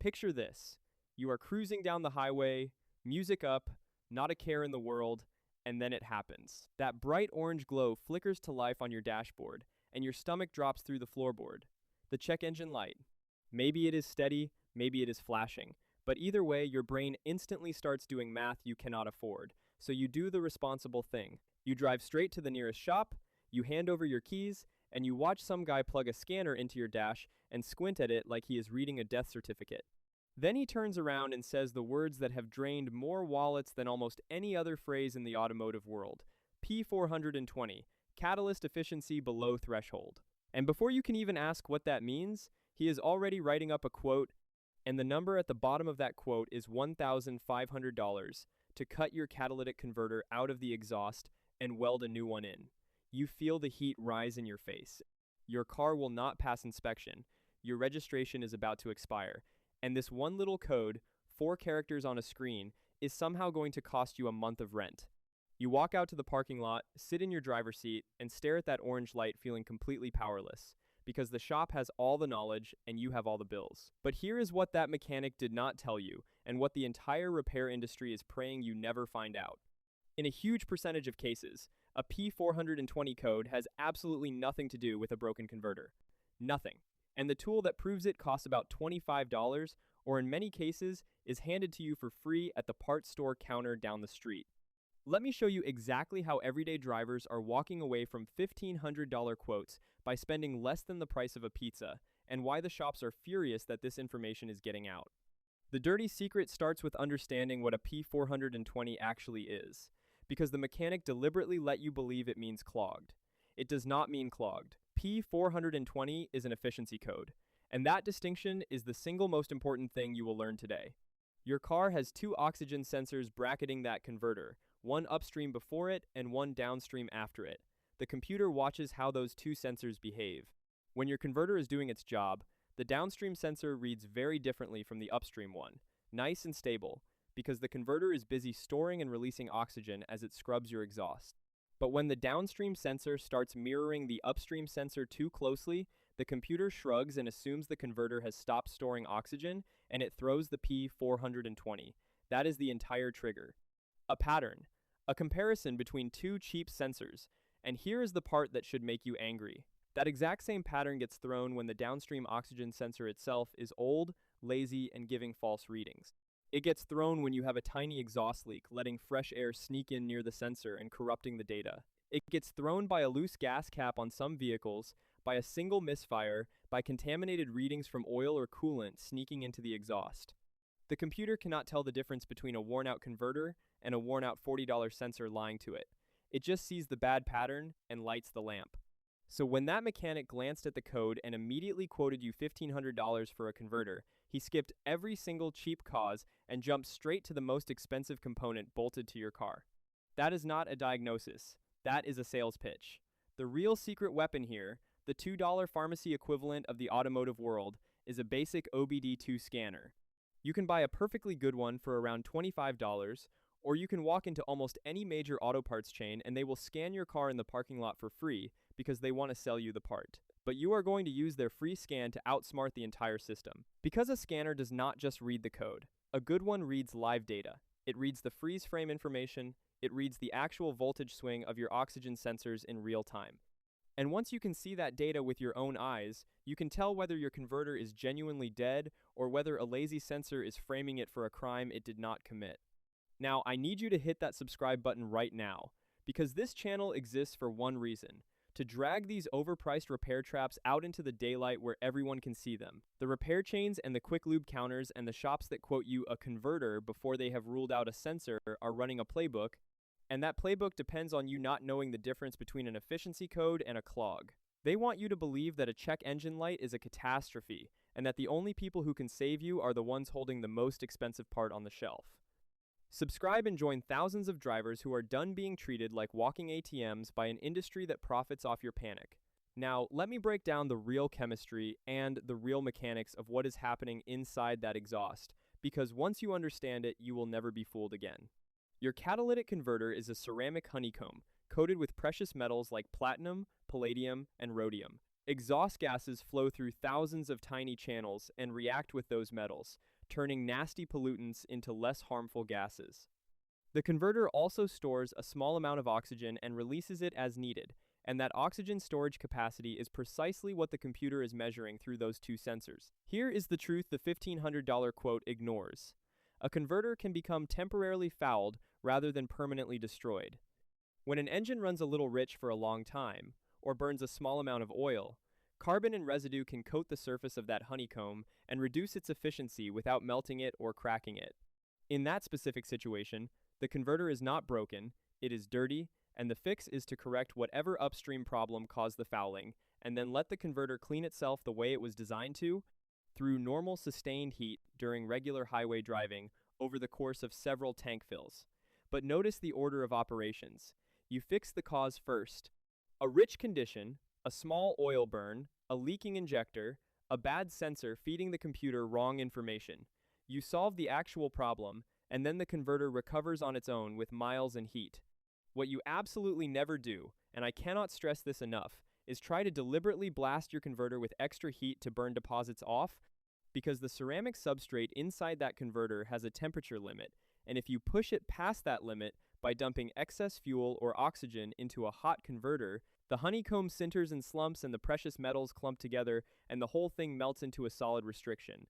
Picture this. You are cruising down the highway, music up, not a care in the world, and then it happens. That bright orange glow flickers to life on your dashboard, and your stomach drops through the floorboard. The check engine light. Maybe it is steady, maybe it is flashing. But either way, your brain instantly starts doing math you cannot afford. So you do the responsible thing. You drive straight to the nearest shop, you hand over your keys, and you watch some guy plug a scanner into your dash and squint at it like he is reading a death certificate. Then he turns around and says the words that have drained more wallets than almost any other phrase in the automotive world. P420, catalyst efficiency below threshold. And before you can even ask what that means, he is already writing up a quote, and the number at the bottom of that quote is $1,500 to cut your catalytic converter out of the exhaust and weld a new one in. You feel the heat rise in your face. Your car will not pass inspection. Your registration is about to expire. And this one little code, 4 characters on a screen, is somehow going to cost you a month of rent. You walk out to the parking lot, sit in your driver's seat, and stare at that orange light feeling completely powerless, because the shop has all the knowledge and you have all the bills. But here is what that mechanic did not tell you, and what the entire repair industry is praying you never find out. In a huge percentage of cases, a P420 code has absolutely nothing to do with a broken converter. Nothing. And the tool that proves it costs about $25, or in many cases, is handed to you for free at the parts store counter down the street. Let me show you exactly how everyday drivers are walking away from $1,500 quotes by spending less than the price of a pizza, and why the shops are furious that this information is getting out. The dirty secret starts with understanding what a P420 actually is, because the mechanic deliberately let you believe it means clogged. It does not mean clogged. P420 is an efficiency code, and that distinction is the single most important thing you will learn today. Your car has 2 oxygen sensors bracketing that converter, one upstream before it and one downstream after it. The computer watches how those 2 sensors behave. When your converter is doing its job, the downstream sensor reads very differently from the upstream one, nice and stable, because the converter is busy storing and releasing oxygen as it scrubs your exhaust. But when the downstream sensor starts mirroring the upstream sensor too closely, the computer shrugs and assumes the converter has stopped storing oxygen, and it throws the P420. That is the entire trigger. A pattern. A comparison between 2 cheap sensors. And here is the part that should make you angry. That exact same pattern gets thrown when the downstream oxygen sensor itself is old, lazy, and giving false readings. It gets thrown when you have a tiny exhaust leak, letting fresh air sneak in near the sensor and corrupting the data. It gets thrown by a loose gas cap on some vehicles, by a single misfire, by contaminated readings from oil or coolant sneaking into the exhaust. The computer cannot tell the difference between a worn-out converter and a worn-out $40 sensor lying to it. It just sees the bad pattern and lights the lamp. So when that mechanic glanced at the code and immediately quoted you $1,500 for a converter, he skipped every single cheap cause and jumped straight to the most expensive component bolted to your car. That is not a diagnosis. That is a sales pitch. The real secret weapon here, the $2 pharmacy equivalent of the automotive world, is a basic OBD2 scanner. You can buy a perfectly good one for around $25, or you can walk into almost any major auto parts chain and they will scan your car in the parking lot for free because they want to sell you the part. But you are going to use their free scan to outsmart the entire system. Because a scanner does not just read the code, a good one reads live data. It reads the freeze frame information, it reads the actual voltage swing of your oxygen sensors in real time. And once you can see that data with your own eyes, you can tell whether your converter is genuinely dead or whether a lazy sensor is framing it for a crime it did not commit. Now, I need you to hit that subscribe button right now, because this channel exists for one reason: to drag these overpriced repair traps out into the daylight where everyone can see them. The repair chains and the quick lube counters and the shops that quote you a converter before they have ruled out a sensor are running a playbook, and that playbook depends on you not knowing the difference between an efficiency code and a clog. They want you to believe that a check engine light is a catastrophe, and that the only people who can save you are the ones holding the most expensive part on the shelf. Subscribe and join thousands of drivers who are done being treated like walking ATMs by an industry that profits off your panic. Now, let me break down the real chemistry and the real mechanics of what is happening inside that exhaust, because once you understand it, you will never be fooled again. Your catalytic converter is a ceramic honeycomb, coated with precious metals like platinum, palladium, and rhodium. Exhaust gases flow through thousands of tiny channels and react with those metals, turning nasty pollutants into less harmful gases. The converter also stores a small amount of oxygen and releases it as needed, and that oxygen storage capacity is precisely what the computer is measuring through those two sensors. Here is the truth the $1,500 quote ignores. A converter can become temporarily fouled rather than permanently destroyed. When an engine runs a little rich for a long time, or burns a small amount of oil, carbon and residue can coat the surface of that honeycomb and reduce its efficiency without melting it or cracking it. In that specific situation, the converter is not broken, it is dirty, and the fix is to correct whatever upstream problem caused the fouling, and then let the converter clean itself the way it was designed to, through normal sustained heat during regular highway driving over the course of several tank fills. But notice the order of operations. You fix the cause first. A rich condition, a small oil burn, a leaking injector, a bad sensor feeding the computer wrong information. You solve the actual problem, and then the converter recovers on its own with miles and heat. What you absolutely never do, and I cannot stress this enough, is try to deliberately blast your converter with extra heat to burn deposits off, because the ceramic substrate inside that converter has a temperature limit, and if you push it past that limit by dumping excess fuel or oxygen into a hot converter, the honeycomb sinters and slumps and the precious metals clump together and the whole thing melts into a solid restriction.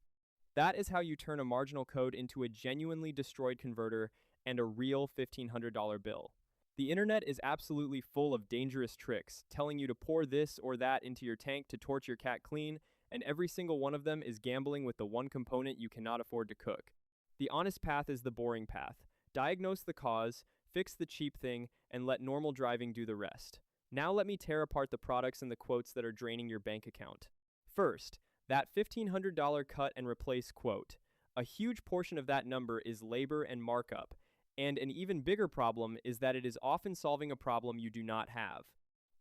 That is how you turn a marginal code into a genuinely destroyed converter and a real $1,500 bill. The internet is absolutely full of dangerous tricks, telling you to pour this or that into your tank to torch your cat clean, and every single one of them is gambling with the one component you cannot afford to cook. The honest path is the boring path. Diagnose the cause, fix the cheap thing, and let normal driving do the rest. Now let me tear apart the products and the quotes that are draining your bank account. First, that $1,500 cut and replace quote. A huge portion of that number is labor and markup, and an even bigger problem is that it is often solving a problem you do not have.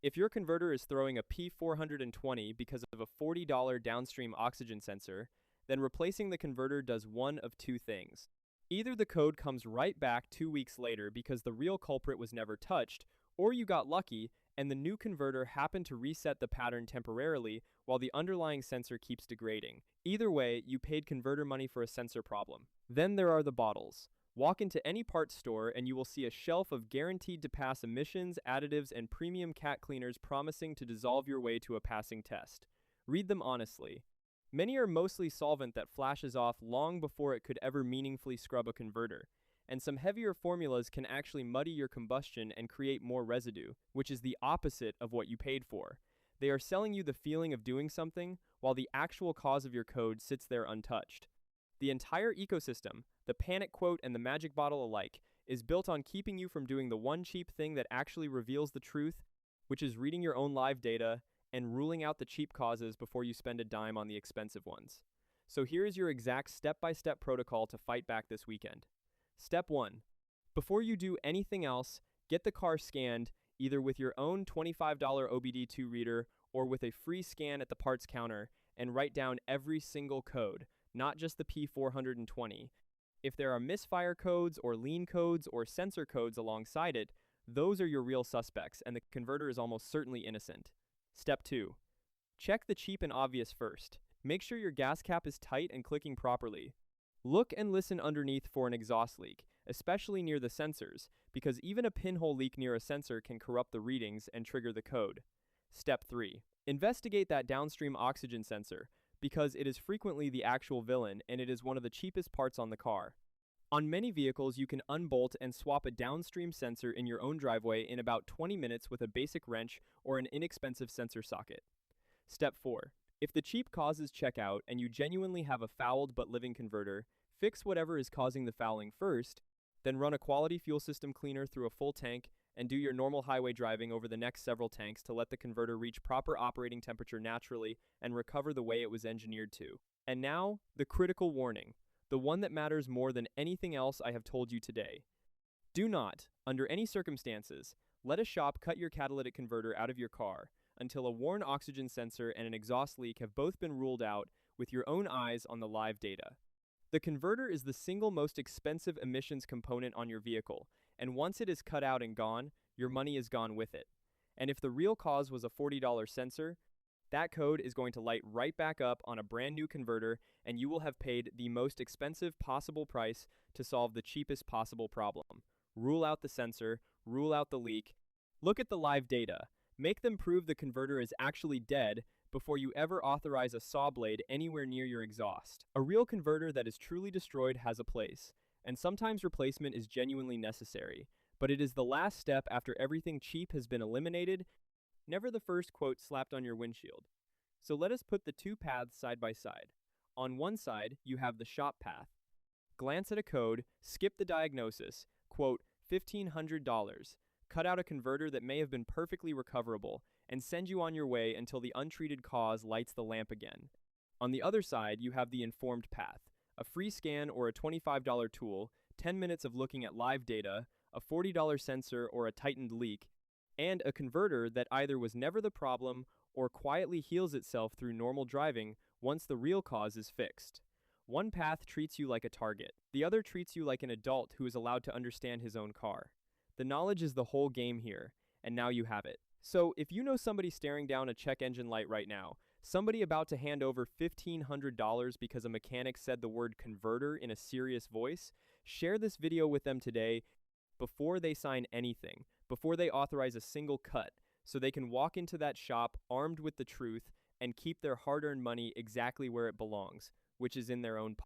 If your converter is throwing a P420 because of a $40 downstream oxygen sensor, then replacing the converter does one of two things. Either the code comes right back 2 weeks later because the real culprit was never touched, or you got lucky and the new converter happened to reset the pattern temporarily while the underlying sensor keeps degrading. Either way, you paid converter money for a sensor problem. Then there are the bottles. Walk into any parts store and you will see a shelf of guaranteed to pass emissions, additives, and premium cat cleaners promising to dissolve your way to a passing test. Read them honestly. Many are mostly solvent that flashes off long before it could ever meaningfully scrub a converter. And some heavier formulas can actually muddy your combustion and create more residue, which is the opposite of what you paid for. They are selling you the feeling of doing something, while the actual cause of your code sits there untouched. The entire ecosystem, the panic quote and the magic bottle alike, is built on keeping you from doing the one cheap thing that actually reveals the truth, which is reading your own live data and ruling out the cheap causes before you spend a dime on the expensive ones. So here is your exact step-by-step protocol to fight back this weekend. Step 1. Before you do anything else, get the car scanned either with your own $25 OBD2 reader or with a free scan at the parts counter and write down every single code, not just the P420. If there are misfire codes or lean codes or sensor codes alongside it, those are your real suspects and the converter is almost certainly innocent. Step 2. Check the cheap and obvious first. Make sure your gas cap is tight and clicking properly. Look and listen underneath for an exhaust leak, especially near the sensors, because even a pinhole leak near a sensor can corrupt the readings and trigger the code. Step 3. Investigate that downstream oxygen sensor, because it is frequently the actual villain and it is one of the cheapest parts on the car. On many vehicles, you can unbolt and swap a downstream sensor in your own driveway in about 20 minutes with a basic wrench or an inexpensive sensor socket. Step 4. If the cheap causes check out and you genuinely have a fouled but living converter, fix whatever is causing the fouling first, then run a quality fuel system cleaner through a full tank and do your normal highway driving over the next several tanks to let the converter reach proper operating temperature naturally and recover the way it was engineered to. And now, the critical warning, the one that matters more than anything else I have told you today. Do not, under any circumstances, let a shop cut your catalytic converter out of your car until a worn oxygen sensor and an exhaust leak have both been ruled out with your own eyes on the live data. The converter is the single most expensive emissions component on your vehicle, and once it is cut out and gone, your money is gone with it. And if the real cause was a $40 sensor, That code is going to light right back up on a brand new converter, and you will have paid the most expensive possible price to solve the cheapest possible problem. Rule out the sensor, rule out the leak, look at the live data, make them prove the converter is actually dead before you ever authorize a saw blade anywhere near your exhaust. A real converter that is truly destroyed has a place, and sometimes replacement is genuinely necessary, but it is the last step after everything cheap has been eliminated, never the first quote slapped on your windshield. So let us put the two paths side by side. On one side, you have the shop path. Glance at a code, skip the diagnosis, quote, $1,500, cut out a converter that may have been perfectly recoverable, and send you on your way until the untreated cause lights the lamp again. On the other side, you have the informed path. A free scan or a $25 tool, 10 minutes of looking at live data, a $40 sensor or a tightened leak, and a converter that either was never the problem or quietly heals itself through normal driving once the real cause is fixed. One path treats you like a target. The other treats you like an adult who is allowed to understand his own car. The knowledge is the whole game here, and now you have it. So if you know somebody staring down a check engine light right now, somebody about to hand over $1,500 because a mechanic said the word converter in a serious voice, share this video with them today before they sign anything, before they authorize a single cut, so they can walk into that shop armed with the truth and keep their hard-earned money exactly where it belongs, which is in their own pocket.